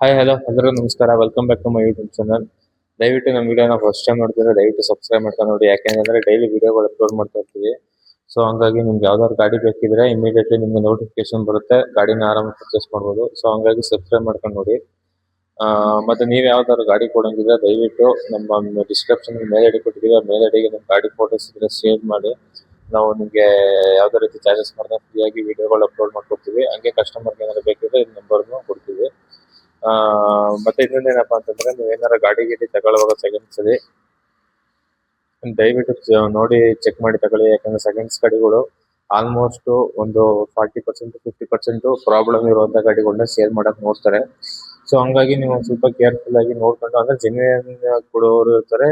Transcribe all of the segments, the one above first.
Hi hello ಎಲ್ಲರಿಗೂ ನಮಸ್ಕಾರ. Welcome back to my YouTube channel. ದಯವಿಟ್ಟು ನಮ್ಮ ವಿಡಿಯೋನ ಫಸ್ಟ್ ಟೈಮ್ ನೋಡ್ತಿದ್ರೆ ದಯವಿಟ್ಟು ಸಬ್ಸ್ಕ್ರೈಬ್ ಮಾಡ್ಕೊಂಡು ನೋಡಿ. ಯಾಕೆಂದ್ರೆ ಡೈಲಿ ವಿಡಿಯೋಗಳು ಅಪ್ಲೋಡ್ ಮಾಡ್ತಾ ಇರ್ತೀವಿ. ಸೊ ಹಂಗಾಗಿ ನಿಮ್ಗೆ ಯಾವ್ದಾದ್ರು ಗಾಡಿ ಬೇಕಿದ್ರೆ ಇಮಿಡಿಯೇಟ್ಲಿ ನಿಮ್ಗೆ ನೋಟಿಫಿಕೇಶನ್ ಬರುತ್ತೆ, ಗಾಡಿನ ಆರಾಮ ಪರ್ಚೇಸ್ ಮಾಡ್ಬೋದು. ಸೊ ಹಂಗಾಗಿ ಸಬ್ಸ್ಕ್ರೈಬ್ ಮಾಡ್ಕೊಂಡು ನೋಡಿ. ಮತ್ತೆ ನೀವು ಯಾವ್ದಾದ್ರು ಗಾಡಿ ಕೊಡಂಗಿದ್ರೆ ದಯವಿಟ್ಟು ನಮ್ಮ ಡಿಸ್ಕ್ರಿಪ್ಷನ್ ಮೇಲ್ ಐಡಿ ಕೊಟ್ಟಿದ್ದೀವಿ, ಮೇಲ್ ಐಡಿಗೆ ನಿಮ್ಮ ಗಾಡಿ ಫೋಟೋಸ್ ಇದ್ರೆ ಶೇರ್ ಮಾಡಿ. ನಾವು ನಿಮಗೆ ಯಾವುದೇ ರೀತಿ ಚಾರ್ಜಸ್ ಮಾಡಿದ್ರೆ ಫ್ರೀಯಾಗಿ ವಿಡಿಯೋಗಳು ಅಪ್ಲೋಡ್ ಮಾಡ್ಕೊಡ್ತೀವಿ. ಹಂಗೆ ಕಸ್ಟಮರ್ಗೆ ಏನಾದ್ರು ಬೇಕಿದ್ರೆ ಈ ನಂಬರ್ನು ಕೊಡ್ತೀವಿ. ಮತ್ತೆ ಇನ್ನೊಂದೇನಪ್ಪ ಅಂತಂದ್ರೆ ನೀವು ಏನಾರ ಗಾಡಿ ತಗೊಳ್ಳುವಾಗ ಸೆಕೆಂಡ್ಸ್ ಅಲ್ಲಿ ದಯವಿಟ್ಟು ನೋಡಿ ಚೆಕ್ ಮಾಡಿ ತಗೊಳ್ಳಿ. ಯಾಕಂದ್ರೆ ಸೆಕೆಂಡ್ಸ್ ಗಾಡಿಗಳು ಆಲ್ಮೋಸ್ಟ್ ಒಂದು 40% 50% ಪ್ರಾಬ್ಲಮ್ ಇರುವಂತ ಗಾಡಿಗಳನ್ನ ಸೇಲ್ ಮಾಡಕ್ ನೋಡ್ತಾರೆ. ಸೊ ಹಂಗಾಗಿ ನೀವು ಒಂದ್ ಸ್ವಲ್ಪ ಕೇರ್ಫುಲ್ ಆಗಿ ನೋಡ್ಕೊಂಡು, ಅಂದ್ರೆ ಜೆನ್ಯೂನ್ ಕೊಡೋರು ಇರ್ತಾರೆ,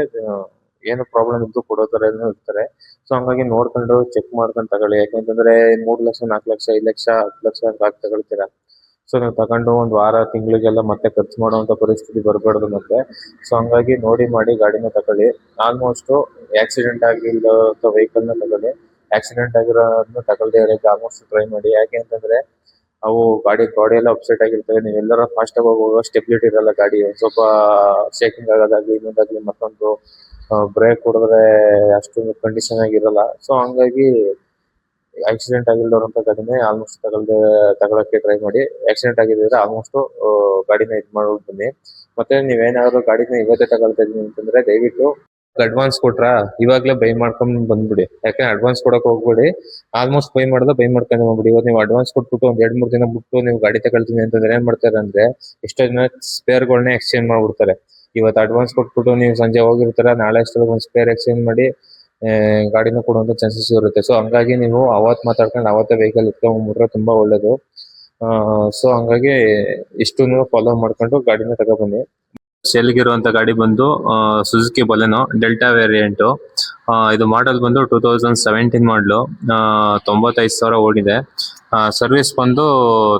ಏನು ಪ್ರಾಬ್ಲಮ್ ಇದ್ದು ಕೊಡೋ ತರ ಇರ್ತಾರೆ. ಸೊ ಹಂಗಾಗಿ ನೋಡ್ಕೊಂಡು ಚೆಕ್ ಮಾಡ್ಕೊಂಡು ತಗೊಳ್ಳಿ. ಯಾಕಂತಂದ್ರೆ 3 ಲಕ್ಷ 4 ಲಕ್ಷ 5 ಲಕ್ಷ 10 ಲಕ್ಷ ಅಂತ ತಗೊಳ್ತೀರಾ. ಸೊ ನೀವು ತಗೊಂಡು ಒಂದ್ ವಾರ ತಿಂಗಳಿಗೆಲ್ಲ ಮತ್ತೆ ಖರ್ಚು ಮಾಡುವಂತ ಪರಿಸ್ಥಿತಿ ಬರಬಾರ್ದು ಮತ್ತೆ. ಸೊ ಹಂಗಾಗಿ ನೋಡಿ ಮಾಡಿ ಗಾಡಿನ ತಗೊಳ್ಳಿ. ಆಲ್ಮೋಸ್ಟ್ ಆಕ್ಸಿಡೆಂಟ್ ಆಗಿರೋಂಥ ವೆಹಿಕಲ್ ನ ತಗೊಳ್ಳಿ. ಆಕ್ಸಿಡೆಂಟ್ ಆಗಿರೋದನ್ನ ತಗೊಳ್ದೇ ಇರೋಕೆ ಆಲ್ಮೋಸ್ಟ್ ಟ್ರೈ ಮಾಡಿ. ಯಾಕೆ ಅಂತಂದ್ರೆ ಅವು ಬಾಡಿ ಎಲ್ಲ ಅಪ್ಸೆಟ್ ಆಗಿರ್ತವೆ. ನೀವೆಲ್ಲರ ಫಾಸ್ಟ್ ಆಗಿ ಹೋಗುವಾಗ ಸ್ಟೆಬಿಲಿಟಿ ಇರಲ್ಲ ಗಾಡಿ, ಸ್ವಲ್ಪ ಶೇಕಿಂಗ್ ಆಗೋದಾಗ್ಲಿ ಇನ್ನೊಂದಾಗ್ಲಿ ಮತ್ತೊಂದು. ಬ್ರೇಕ್ ಹೊಡೆದ್ರೆ ಅಷ್ಟೊಂದು ಕಂಡೀಷನ್ ಆಗಿರಲ್ಲ. ಸೊ ಹಂಗಾಗಿ ಆಕ್ಸಿಡೆಂಟ್ ಆಗಿಲ್ದವ್ರಂತ ಗಾಡಿನೇ ಆಲ್ಮೋಸ್ಟ್ ತಗೊಳಕ್ಕೆ ಟ್ರೈ ಮಾಡಿ. ಆಕ್ಸಿಡೆಂಟ್ ಆಗಿದ್ರೆ ಆಲ್ಮೋಸ್ಟ್ ಗಾಡಿನ ಇದ್ ಮಾಡ್ಬಿಟ್ಟು ಬನ್ನಿ. ಮತ್ತೆ ನೀವೇನಾದ್ರು ಗಾಡಿನ ಇವತ್ತೇ ತಗೊಳ್ತಾ ಇದೀನಿ ಅಂತಂದ್ರೆ ದಯವಿಟ್ಟು ಅಡ್ವಾನ್ಸ್ ಕೊಟ್ರಾ ಇವಾಗ್ಲೇ ಬೈ ಮಾಡ್ಕೊಂಡ್ ಬಂದ್ಬಿಡಿ. ಯಾಕಂದ್ರೆ ಅಡ್ವಾನ್ಸ್ ಕೊಡಕ್ ಹೋಗ್ಬೇಡಿ. ಆಲ್ಮೋಸ್ಟ್ ಬೈ ಮಾಡ್ಕೊಂಡು ಹೋಗ್ಬಿಡಿ. ಇವತ್ತು ನೀವು ಅಡ್ವಾನ್ಸ್ ಕೊಟ್ಬಿಟ್ಟು ಒಂದ್ 2-3 ದಿನ ಬಿಟ್ಟು ನೀವು ಗಾಡಿ ತಗೊಳ್ತೀನಿ ಅಂತಂದ್ರೆ ಏನ್ ಮಾಡ್ತಾರೆ ಅಂದ್ರೆ ಎಷ್ಟೋ ಜನ ಸ್ಪೇರ್ಗಳನ್ನ ಎಕ್ಸ್ಚೇಂಜ್ ಮಾಡ್ಬಿಡ್ತಾರೆ. ಇವತ್ತು ಅಡ್ವಾನ್ಸ್ ಕೊಟ್ಬಿಟ್ಟು ನೀವು ಸಂಜೆ ಹೋಗಿರ್ತಾರ, ನಾಳೆ ಅಷ್ಟೊಳಗೆ ಒಂದು ಸ್ಪೇರ್ ಎಕ್ಸ್ಚೇಂಜ್ ಮಾಡಿ ಗಾಡಿನ ಕೊಡುವಂತ ಚಾನ್ಸಸ್ ಇರುತ್ತೆ. ಸೊ ಹಂಗಾಗಿ ನೀವು ಅವತ್ ಮಾತಾಡ್ಕೊಂಡು ಅವತ್ತೇ ವೆಹಿಕಲ್ ಇಟ್ಕೊಂಡ್ಬಿಟ್ರೆ ತುಂಬಾ ಒಳ್ಳೇದು. ಸೊ ಹಂಗಾಗಿ ಇಷ್ಟು ನೀವು ಫಾಲೋ ಮಾಡ್ಕೊಂಡು ಗಾಡಿನ ತಗೊಬನ್ನಿ. ಸೇಲ್ಗಿರುವಂತ ಗಾಡಿ ಬಂದು ಸುಜುಕಿ ಬಲೆನೋ ಡೆಲ್ಟಾ ವೇರಿಯಂಟ್. ಇದು ಮಾಡೆಲ್ ಬಂದು 2017 ಮಾಡಲು. 95,000 ಓಡಿದೆ. ಸರ್ವಿಸ್ ಬಂದು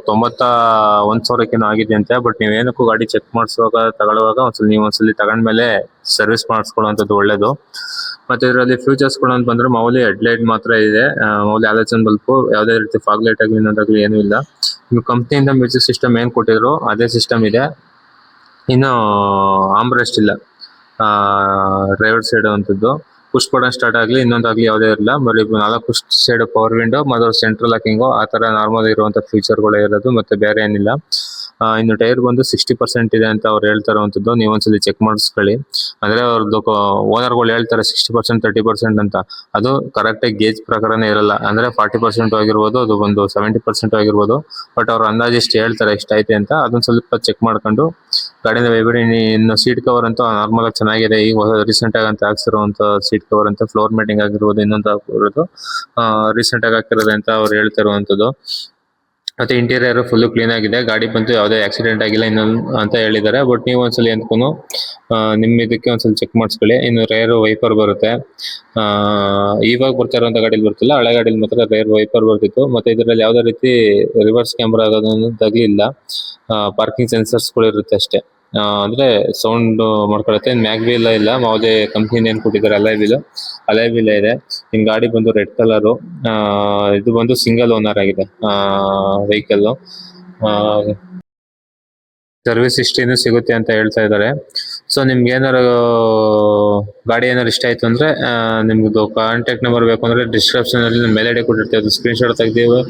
91,000 ಆಗಿದೆ ಅಂತೆ. ಬಟ್ ನೀವೇನಕ್ಕೂ ಗಾಡಿ ಚೆಕ್ ಮಾಡಿಸುವಾಗ ತಗೊಳ್ಳುವಾಗ ಒಂದ್ಸಲಿ ತಗೊಂಡ್ಮೇಲೆ ಸರ್ವಿಸ್ ಮಾಡಿಸ್ಕೊಳ್ಳುವಂಥದ್ದು ಒಳ್ಳೇದು. ಮತ್ತೆ ಇದರಲ್ಲಿ ಫ್ಯೂಚರ್ಸ್ ಗಳು ಅಂತ ಬಂದ್ರೆ ಮಾಮೂಲಿ ಹೆಡ್ಲೈಟ್ ಮಾತ್ರ ಇದೆ, ಮಾಮೂಲಿ ಹ್ಯಾಲಜನ್ ಬಲ್ಬ್, ಯಾವುದೇ ರೀತಿ ಫಾಗ್ ಲೈಟ್ ಆಗಲಿ ಇನ್ನೊಂದಾಗ್ಲಿ ಏನೂ ಇಲ್ಲ. ನೀವು ಕಂಪ್ನಿಯಿಂದ ಮ್ಯೂಸಿಕ್ ಸಿಸ್ಟಮ್ ಏನ್ ಕೊಟ್ಟಿದ್ರು ಅದೇ ಸಿಸ್ಟಮ್ ಇದೆ. ಇನ್ನು ಆಮ್ರೆಸ್ಟ್ ಇಲ್ಲ ಡ್ರೈವರ್ ಸೈಡ್ ಅಂತದ್ದು. ಪುಷ್ ಬಟನ್ ಸ್ಟಾರ್ಟ್ ಆಗಲಿ ಇನ್ನೊಂದಾಗ್ಲಿ ಯಾವುದೇ ಇರಲ್ಲ. ಬರೀ 4 ಸೈಡ್ ಪವರ್ ವಿಂಡೋ ಮತ್ತು ಸೆಂಟ್ರಲ್ ಲಾಕಿಂಗು ಆ ತರ ನಾರ್ಮಲ್ ಇರುವಂತ ಫೀಚರ್ಗಳೇ ಇರೋದು, ಮತ್ತೆ ಬೇರೆ ಏನಿಲ್ಲ. ಇನ್ನು ಟೈರ್ ಬಂದು 60% ಇದೆ ಅಂತ ಅವ್ರು ಹೇಳ್ತಾ ಇರುವಂತದ್ದು. ನೀವು ಒಂದ್ಸಲಿ ಚೆಕ್ ಮಾಡಿಸ್ಕೊಳ್ಳಿ. ಅಂದ್ರೆ ಅವ್ರದ್ದು ಓನರ್ಗಳು ಹೇಳ್ತಾರೆ 60% 30% ಅಂತ. ಅದು ಕರೆಕ್ಟ್ ಆಗಿ ಗೇಜ್ ಪ್ರಕಾರನೇ ಇರಲ್ಲ. ಅಂದ್ರೆ 40% ಆಗಿರ್ಬೋದು, ಅದು ಒಂದು 70% ಆಗಿರ್ಬೋದು. ಬಟ್ ಅವ್ರ ಅಂದಾಜು ಇಷ್ಟು ಹೇಳ್ತಾರೆ ಎಷ್ಟೈತೆ ಅಂತ. ಅದನ್ನ ಸ್ವಲ್ಪ ಚೆಕ್ ಮಾಡ್ಕೊಂಡು ಗಾಡಿನ ಬೈಬೇಡಿ. ಇನ್ನು ಸೀಟ್ ಕವರ್ ಅಂತೂ ನಾರ್ಮಲ್ ಆಗಿ ಚೆನ್ನಾಗಿದೆ. ಈಗ ರೀಸೆಂಟ್ ಆಗಿ ಅಂತ ಹಾಕ್ಸಿರುವಂತ ಸೀಟ್ ಕವರ್ ಅಂತ ಫ್ಲೋರ್ ಮ್ಯಾಟಿಂಗ್ ಆಗಿರ್ಬೋದು ಇನ್ನೊಂದು ಆಗಿರೋದು ರೀಸೆಂಟ್ ಆಗಿ ಹಾಕಿರೋದು ಅಂತ ಅವ್ರು ಹೇಳ್ತಿರುವಂತದ್ದು. ಮತ್ತೆ ಇಂಟೀರಿಯರ್ ಫುಲ್ ಕ್ಲೀನ್ ಆಗಿದೆ. ಗಾಡಿ ಬಂತು ಯಾವುದೇ ಆಕ್ಸಿಡೆಂಟ್ ಆಗಿಲ್ಲ ಇನ್ನೊಂದು ಅಂತ ಹೇಳಿದ್ದಾರೆ. ಬಟ್ ನೀವು ಒಂದ್ಸಲಿ ಅಂದ್ಕೊಂಡು ನಿಮ್ಮ ಇದಕ್ಕೆ ಒಂದ್ಸಲಿ ಚೆಕ್ ಮಾಡಿಸ್ಕೊಳ್ಳಿ. ಇನ್ನು ರೇರ್ ವೈಪರ್ ಬರುತ್ತೆ. ಇವಾಗ ಬರ್ತಾ ಇರುವಂತ ಗಾಡಿಲಿ ಬರ್ತಿಲ್ಲ, ಹಳೆ ಗಾಡಿಲಿ ಮಾತ್ರ ರೇರ್ ವೈಪರ್ ಬರ್ತಿತ್ತು. ಮತ್ತೆ ಇದರಲ್ಲಿ ಯಾವುದೇ ರೀತಿ ರಿವರ್ಸ್ ಕ್ಯಾಮ್ರಾ ಆಗೋದೊಂದಾಗ್ಲಿ ಇಲ್ಲ. ಪಾರ್ಕಿಂಗ್ ಸೆನ್ಸರ್ಸ್ ಗಳು ಇರುತ್ತೆ ಅಷ್ಟೇ. ಅಂದ್ರೆ ಸೌಂಡ್ ಮಾಡ್ಕೊಳುತ್ತೆ. ಮ್ಯಾಗ್ವೀಲ್ ಇಲ್ಲ, ಯಾವುದೇ ಕಂಪ್ನಿ ಏನ್ ಕೊಟ್ಟಿದ್ದಾರೆ ಅಲೈವಿಲ್ ಇದೆ. ನಿಮ್ ಗಾಡಿ ಬಂದು ರೆಡ್ ಕಲರ್. ಇದು ಬಂದು ಸಿಂಗಲ್ ಓನರ್ ಆಗಿದೆ ವೆಹಿಕಲ್. ಸರ್ವಿಸ್ ಹಿಸ್ಟ್ರಿನೂ ಸಿಗುತ್ತೆ ಅಂತ ಹೇಳ್ತಾ ಇದ್ದಾರೆ. ಸೊ ನಿಮ್ಗೆ ಏನಾರು ಗಾಡಿ ಏನಾರು ಇಷ್ಟ ಆಯ್ತು ಅಂದ್ರೆ ನಿಮ್ದು ಕಾಂಟ್ಯಾಕ್ಟ್ ನಂಬರ್ ಬೇಕು ಅಂದ್ರೆ ಡಿಸ್ಕ್ರಿಪ್ಷನ್ ಅಲ್ಲಿ ಮೇಲ್ ಐಡಿ ಕೊಟ್ಟಿರ್ತೀವಿ, ಅದು ಸ್ಕ್ರೀನ್ ಶಾಟ್ ತೆಗ್ದೀವಿ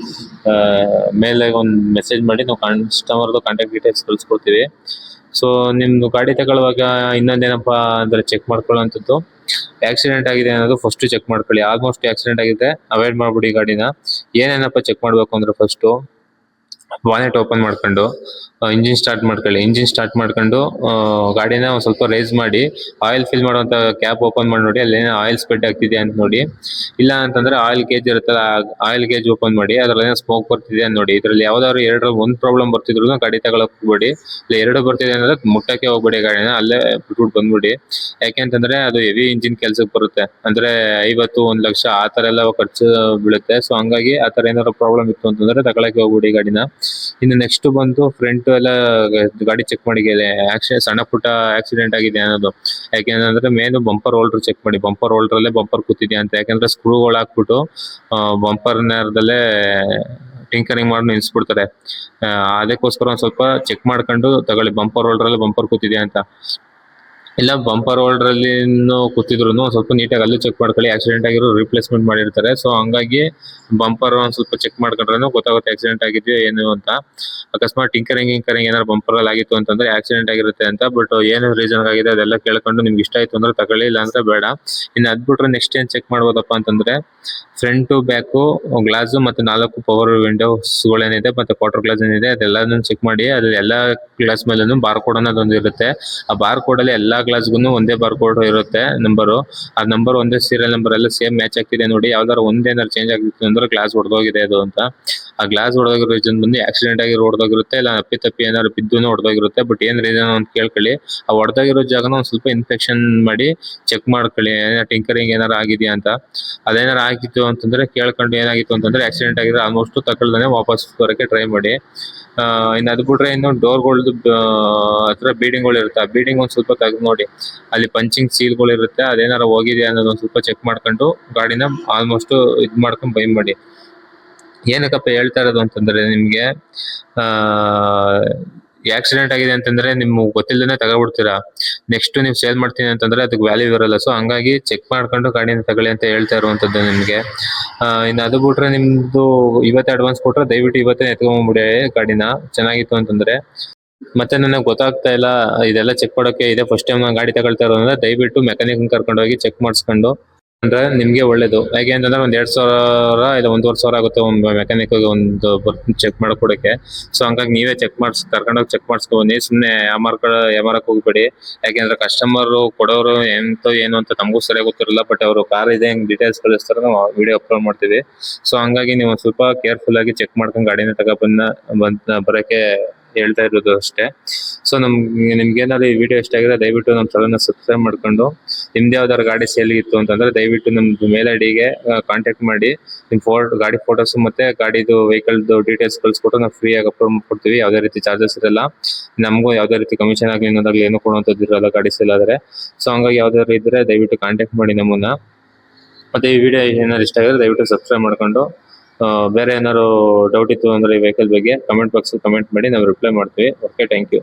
ಮೇಲೆ ಒಂದು ಮೆಸೇಜ್ ಮಾಡಿ ನಾವು ಕಸ್ಟಮರ್ದು ಕಾಂಟ್ಯಾಕ್ಟ್ ಡೀಟೇಲ್ಸ್ ಕಳ್ಸ್ಕೊಡ್ತೀವಿ. ಸೊ ನಿಮ್ದು ಗಾಡಿ ತಗೊಳ್ಳುವಾಗ ಇನ್ನೊಂದೇನಪ್ಪಾ ಅಂದ್ರೆ ಚೆಕ್ ಮಾಡ್ಕೊಳ್ಳುವಂಥದ್ದು, ಆಕ್ಸಿಡೆಂಟ್ ಆಗಿದೆ ಅನ್ನೋದು ಫಸ್ಟ್ ಚೆಕ್ ಮಾಡ್ಕೊಳ್ಳಿ. ಆಲ್ಮೋಸ್ಟ್ ಆಕ್ಸಿಡೆಂಟ್ ಆಗಿದೆ ಅವಾಯ್ಡ್ ಮಾಡ್ಬಿಡಿ ಗಾಡಿನ. ಏನೇನಪ್ಪ ಚೆಕ್ ಮಾಡ್ಬೇಕು ಅಂದ್ರೆ ಫಸ್ಟ್ ಬಾನೆಟ್ ಓಪನ್ ಮಾಡ್ಕೊಂಡು ಇಂಜಿನ್ ಸ್ಟಾರ್ಟ್ ಮಾಡ್ಕೊಳ್ಳಿ. ಇಂಜಿನ್ ಸ್ಟಾರ್ಟ್ ಮಾಡ್ಕೊಂಡು ಗಾಡಿನ ಒಂದ್ ಸ್ವಲ್ಪ ರೈಸ್ ಮಾಡಿ ಆಯಿಲ್ ಫಿಲ್ ಮಾಡುವಂತ ಕ್ಯಾಪ್ ಓಪನ್ ಮಾಡಿ ನೋಡಿ, ಅಲ್ಲಿ ಆಯಿಲ್ ಸ್ಪೆಡ್ ಆಗ್ತಿದೆ ಅಂತ ನೋಡಿ. ಇಲ್ಲ ಅಂತಂದ್ರೆ ಆಯಿಲ್ ಗೇಜ್ ಇರುತ್ತಲ್ಲ, ಆಯಿಲ್ ಗೇಜ್ ಓಪನ್ ಮಾಡಿ ಅದ್ರಲ್ಲಿ ಸ್ಮೋಕ್ ಬರ್ತಿದೆ ಅಂತ ನೋಡಿ. ಇದ್ರಲ್ಲಿ ಯಾವ್ದಾದ್ರು ಎರಡರಲ್ಲಿ ಒಂದು ಪ್ರಾಬ್ಲಮ್ ಬರ್ತಿದ್ರು ಗಾಡಿ ತಗೊಳಕ್ ಹೋಗ್ಬೇಡಿ. ಇಲ್ಲ ಎರಡು ಬರ್ತಿದೆ ಅಂದ್ರೆ ಮುಟ್ಟಕ್ಕೆ ಹೋಗ್ಬೇಡಿ ಗಾಡಿನ, ಅಲ್ಲೇ ಬಿಟ್ಬಿಟ್ಟು ಬಂದ್ಬಿಡಿ. ಯಾಕೆಂತಂದ್ರೆ ಅದು ಹೆವಿ ಇಂಜಿನ್ ಕೆಲ್ಸಕ್ಕೆ ಬರುತ್ತೆ. ಅಂದ್ರೆ 50-1 ಲಕ್ಷ ಆ ತರ ಎಲ್ಲ ಖರ್ಚು ಬೀಳುತ್ತೆ. ಸೊ ಹಂಗಾಗಿ ಆ ತರ ಏನಾದ್ರು ಪ್ರಾಬ್ಲಮ್ ಇತ್ತು ಅಂತಂದ್ರೆ ತಗೊಳಕ್ಕೆ ಹೋಗ್ಬಿಡಿ ಗಾಡಿನ. ಇನ್ನು ನೆಕ್ಸ್ಟ್ ಬಂದು ಫ್ರಂಟ್ ಎಲ್ಲ ಗಾಡಿ ಚೆಕ್ ಮಾಡಿ, ಸಣ್ಣ ಪುಟ್ಟ ಆಕ್ಸಿಡೆಂಟ್ ಆಗಿದೆ ಅನ್ನೋದು. ಯಾಕೆಂದ್ರೆ ಮೇನ್ ಬಂಪರ್ ಹೋಲ್ಡರ್ ಚೆಕ್ ಮಾಡಿ, ಬಂಪರ್ ಹೋಲ್ಡರ್ ಅಲ್ಲೇ ಬಂಪರ್ ಕೂತಿದ್ಯಾ ಅಂತ. ಯಾಕಂದ್ರೆ ಸ್ಕ್ರೂಗಳು ಹಾಕ್ಬಿಟ್ಟು ಬಂಪರ್ ನೇರದಲ್ಲೇ ಟಿಂಕರಿಂಗ್ ಮಾಡಿ ನಿಲ್ಸ್ಬಿಡ್ತಾರೆ. ಅದಕ್ಕೋಸ್ಕರ ಒಂದ್ ಸ್ವಲ್ಪ ಚೆಕ್ ಮಾಡ್ಕೊಂಡು ತಗೊಳ್ಳಿ, ಬಂಪರ್ ಹೋಲ್ಡರ್ ಬಂಪರ್ ಕೂತಿದೆ ಅಂತ. ಇಲ್ಲ ಬಂಪರ್ ಹೋಲ್ಡರ್ ಅಲ್ಲಿ ಕೂತಿದ್ರು ಸ್ವಲ್ಪ ನೀಟಾಗಿ ಅಲ್ಲೂ ಚೆಕ್ ಮಾಡ್ಕೊಳ್ಳಿ. ಆಕ್ಸಿಡೆಂಟ್ ಆಗಿರೋ ರಿಪ್ಲೇಸ್ಮೆಂಟ್ ಮಾಡಿರ್ತಾರೆ. ಸೊ ಹಂಗಾಗಿ ಬಂಪರ್ ಒಂದ್ ಸ್ವಲ್ಪ ಚೆಕ್ ಮಾಡ್ಕೊಂಡ್ರೆ ಗೊತ್ತಾಗುತ್ತೆ ಆಕ್ಸಿಡೆಂಟ್ ಆಗಿದೆಯೋ ಏನು ಅಂತ. ಅಕಸ್ಮಾತ್ ಟಿಂಕರಿಂಗ್ ಏನಾದ್ರು ಬಂಪರ್ ಅಲ್ಲಿ ಆಗಿತ್ತು ಅಂತಂದ್ರೆ ಆಕ್ಸಿಡೆಂಟ್ ಆಗಿರುತ್ತೆ ಅಂತ. ಬಟ್ ಏನು ರೀಸನ್ ಆಗಿದೆ ಅದೆಲ್ಲ ಕೇಳ್ಕೊಂಡು ನಿಮ್ಗೆ ಇಷ್ಟ ಆಯ್ತು ಅಂದ್ರೆ ತಗೊಳ್ಳಿ, ಇಲ್ಲ ಅಂದ್ರೆ ಬೇಡ. ಇನ್ನು ಅದ್ ಬಿಟ್ರೆ ನೆಕ್ಸ್ಟ್ ಏನ್ ಚೆಕ್ ಮಾಡ್ಬೋದಪ್ಪ ಅಂತಂದ್ರೆ ಫ್ರಂಟ್ ಬ್ಯಾಕ್ ಗ್ಲಾಸ್ ಮತ್ತೆ 4 ಪವರ್ ವಿಂಡೋಸ್ ಗಳೇನಿದೆ ಮತ್ತೆ ಕ್ವಾರ್ಟರ್ ಗ್ಲಾಸ್ ಏನಿದೆ ಅದೆಲ್ಲಾನು ಚೆಕ್ ಮಾಡಿ. ಅದು ಎಲ್ಲಾ ಗ್ಲಾಸ್ ಮೇಲೂ ಬಾರ್ ಕೋಡ್ ಅನ್ನೋದು ಇರುತ್ತೆ. ಆ ಬಾರ್ ಕೋಡ್ ಅಲ್ಲಿ ಎಲ್ಲಾ ಗ್ಲಾಸ್ಗೂ ಒಂದೇ ಬಾರ್ ಕೋಡ್ ಇರುತ್ತೆ, ನಂಬರು. ಆ ನಂಬರ್ ಒಂದೇ ಸೀರಿಯಲ್ ನಂಬರ್ ಎಲ್ಲ ಸೇಮ್ ಮ್ಯಾಚ್ ಆಗ್ತಿದೆ ನೋಡಿ. ಯಾವ್ದಾರು ಒಂದೇನಾದ್ರು ಚೇಂಜ್ ಆಗಿತ್ತು ಅಂದ್ರೆ ಗ್ಲಾಸ್ ಹೊಡೆದೋಗಿದೆ ಅದು ಅಂತ. ಆ ಗ್ಲಾಸ್ ಹೊಡೆದೋಗಿರೋ ರೀಸನ್ ಬಂದು ಆಕ್ಸಿಡೆಂಟ್ ಆಗಿ ಹೊಡೆದೋಗಿರುತ್ತೆ, ಇಲ್ಲ ಅಪ್ಪಿ ಏನಾದ್ರು ಬಿದ್ದು ಹೊಡೆದೋಗಿರುತ್ತೆ. ಬಟ್ ಏನ್ ರೀಸನ್ ಅಂತ ಕೇಳ್ಕೊಳ್ಳಿ. ಆ ಹೊಡೆದೋಗಿರೋ ಜಾಗನ ಒಂದ್ ಸ್ವಲ್ಪ ಇನ್ಫೆಕ್ಷನ್ ಮಾಡಿ ಚೆಕ್ ಮಾಡ್ಕೊಳ್ಳಿ, ಟಿಂಕರಿಂಗ್ ಏನಾರು ಆಗಿದೆಯಾ ಅಂತ. ಅದೇನಾರು ಆಗಿತ್ತು ಅಂತಂದ್ರೆ ಕೇಳ್ಕೊಂಡು ಏನಾಗಿತ್ತು ಅಂತಂದ್ರೆ ಆಕ್ಸಿಡೆಂಟ್ ಆಗಿದ್ರೆ ಆಲ್ಮೋಸ್ಟ್ ತಗೊಳ್ದೇನೆ ವಾಪಸ್ ಬರೋಕೆ ಟ್ರೈ ಮಾಡಿ. ಇನ್ನು ಅದ್ ಬಿಟ್ರೆ ಇನ್ನು ಡೋರ್ಗಳದ್ದು ಹತ್ರ ಬೀಡಿಂಗ್ಗಳು ಇರುತ್ತೆ. ಆ ಬೀಡಿಂಗ್ ಒಂದ್ ಸ್ವಲ್ಪ ತೆಗೆದು ನೋಡಿ, ಅಲ್ಲಿ ಪಂಚಿಂಗ್ ಸೀಲ್ಗಳು ಇರುತ್ತೆ. ಅದೇನಾರು ಹೋಗಿದೆ ಅನ್ನೋದು ಒಂದ್ ಸ್ವಲ್ಪ ಚೆಕ್ ಮಾಡ್ಕೊಂಡು ಗಾಡಿನ ಆಲ್ಮೋಸ್ಟ್ ಇದ್ ಮಾಡ್ಕೊಂಡು ಬೈ ಮಾಡಿ. ಏನಕ್ಕಪ್ಪ ಹೇಳ್ತಾ ಇರೋದು ಅಂತಂದ್ರೆ ನಿಮ್ಗೆ ಆಕ್ಸಿಡೆಂಟ್ ಆಗಿದೆ ಅಂತಂದ್ರೆ ನಿಮ್ಗೆ ಗೊತ್ತಿಲ್ಲದೇನೆ ತಗೊಬಿಡ್ತೀರಾ. ನೆಕ್ಸ್ಟ್ ನೀವು ಸೇಲ್ ಮಾಡ್ತೀನಿ ಅಂತಂದ್ರೆ ಅದಕ್ಕೆ ವ್ಯಾಲ್ಯೂ ಇರಲ್ಲ. ಸೊ ಹಂಗಾಗಿ ಚೆಕ್ ಮಾಡ್ಕೊಂಡು ಗಾಡಿನ ತಗೊಳ್ಳಿ ಅಂತ ಹೇಳ್ತಾ ಇರುವಂತದ್ದು ನಿಮ್ಗೆ. ಇನ್ನು ಅದು ಬಿಟ್ರೆ ನಿಮ್ದು ಇವತ್ತೇ ಅಡ್ವಾನ್ಸ್ ಕೊಟ್ರೆ ದಯವಿಟ್ಟು ಇವತ್ತೇ ಎತ್ಕೊಂಡ್ಬಿಡಿ ಗಾಡಿನ, ಚೆನ್ನಾಗಿತ್ತು ಅಂತಂದ್ರೆ. ಮತ್ತೆ ನನಗೆ ಗೊತ್ತಾಗ್ತಾ ಇಲ್ಲ ಇದೆಲ್ಲ ಚೆಕ್ ಮಾಡೋಕೆ, ಇದೇ ಫಸ್ಟ್ ಟೈಮ್ ನಾನು ಗಾಡಿ ತಗೊಳ್ತಾ ಇರೋದ್ರಿಂದ ದಯವಿಟ್ಟು ಮೆಕ್ಯಾನಿಕ್ ಕರ್ಕೊಂಡು ಹೋಗಿ ಚೆಕ್ ಮಾಡಿಸ್ಕೊಂಡು ಅಂದ್ರೆ ನಿಮ್ಗೆ ಒಳ್ಳೇದು. ಯಾಕೆ ಅಂತಂದ್ರೆ 1,200 ಇಲ್ಲ 1,500 ಆಗುತ್ತೆ ಒಂದು ಮೆಕ್ಯಾನಿಕ್ ಒಂದು ಚೆಕ್ ಮಾಡ್ಕೊಡಕ್ಕೆ. ಸೊ ಹಂಗಾಗಿ ನೀವೇ ಕರ್ಕೊಂಡೋಗಿ ಚೆಕ್ ಮಾಡಿಸ್ಕೊ ಬನ್ನಿ. ಸುಮ್ನೆ ಯಾಮಾರಕ್ ಹೋಗ್ಬೇಡಿ. ಯಾಕೆಂದ್ರೆ ಕಸ್ಟಮರ್ ಕೊಡೋರು ಎಂತ ಏನು ಅಂತ ನಮಗೂ ಸರಿಯಾಗಿ ಗೊತ್ತಿರಲ್ಲ. ಬಟ್ ಅವರು ಕಾರ್ ಇದೆ ಹೆಂಗ್ ಡೀಟೇಲ್ಸ್ ಕಳಿಸ್ತಾರೆ, ನಾವು ವಿಡಿಯೋ ಅಪ್ಲೋಡ್ ಮಾಡ್ತೀವಿ. ಸೊ ಹಂಗಾಗಿ ನೀವು ಸ್ವಲ್ಪ ಕೇರ್ಫುಲ್ ಆಗಿ ಚೆಕ್ ಮಾಡ್ಕೊಂಡು ಗಾಡಿನ ಬರಕ್ಕೆ ಹೇಳ್ತಾ ಇರೋದು ಅಷ್ಟೇ. ಸೊ ನಿಮ್ಗೆ ಏನಾದ್ರು ಈ ವಿಡಿಯೋ ಇಷ್ಟ ಆಗಿದೆ ದಯವಿಟ್ಟು ನಮ್ಮ ಚಾನಲ್ನ ಸಬ್ಸ್ಕ್ರೈಬ್ ಮಾಡ್ಕೊಂಡು, ನಿಮ್ದು ಯಾವ್ದಾದ್ರು ಗಾಡಿ ಸೇಲ್ ಇತ್ತು ಅಂತಂದ್ರೆ ದಯವಿಟ್ಟು ನಮ್ದು ಮೇಲ್ ಐಡಿಗೆ ಕಾಂಟ್ಯಾಕ್ಟ್ ಮಾಡಿ ನಿಮ್ ಗಾಡಿ ಫೋಟೋಸ್ ಮತ್ತೆ ಗಾಡಿದು ವೆಹಿಕಲ್ ಡೀಟೇಲ್ಸ್ ಕಳ್ಸಿಕೊಟ್ಟು ನಾವು ಫ್ರೀ ಆಗಿ ಅಪ್ಲೋಡ್ ಮಾಡ್ಕೊಡ್ತೀವಿ. ಯಾವುದೇ ರೀತಿ ಚಾರ್ಜಸ್ ಇರಲ್ಲ. ನಮಗೂ ಯಾವುದೇ ರೀತಿ ಕಮಿಷನ್ ಆಗಲಿ ಇನ್ನೊಂದಾಗ್ಲಿ ಏನು ಕೊಡುವಂಥದ್ದು ಇರಲ್ಲ ಗಾಡಿ ಸೇಲ್ ಆದ್ರೆ. ಸೊ ಹಂಗಾಗಿ ಯಾವ್ದಾದ್ರು ಇದ್ರೆ ದಯವಿಟ್ಟು ಕಾಂಟ್ಯಾಕ್ಟ್ ಮಾಡಿ ನಮ್ಮನ್ನ. ಮತ್ತೆ ಈ ವಿಡಿಯೋ ಏನಾದ್ರು ಇಷ್ಟ ಆಗಿದ್ರೆ ದಯವಿಟ್ಟು ಸಬ್ಸ್ಕ್ರೈಬ್ ಮಾಡ್ಕೊಂಡು, ಬೇರೆ ಏನಾದ್ರು ಡೌಟ್ ಇತ್ತು ಅಂದ್ರೆ ಈ ವೆಹಿಕಲ್ ಬಗ್ಗೆ ಕಮೆಂಟ್ ಬಾಕ್ಸ್ ಕಮೆಂಟ್ ಮಾಡಿ, ನಾವು ರಿಪ್ಲೈ ಮಾಡ್ತೀವಿ. Okay, thank you.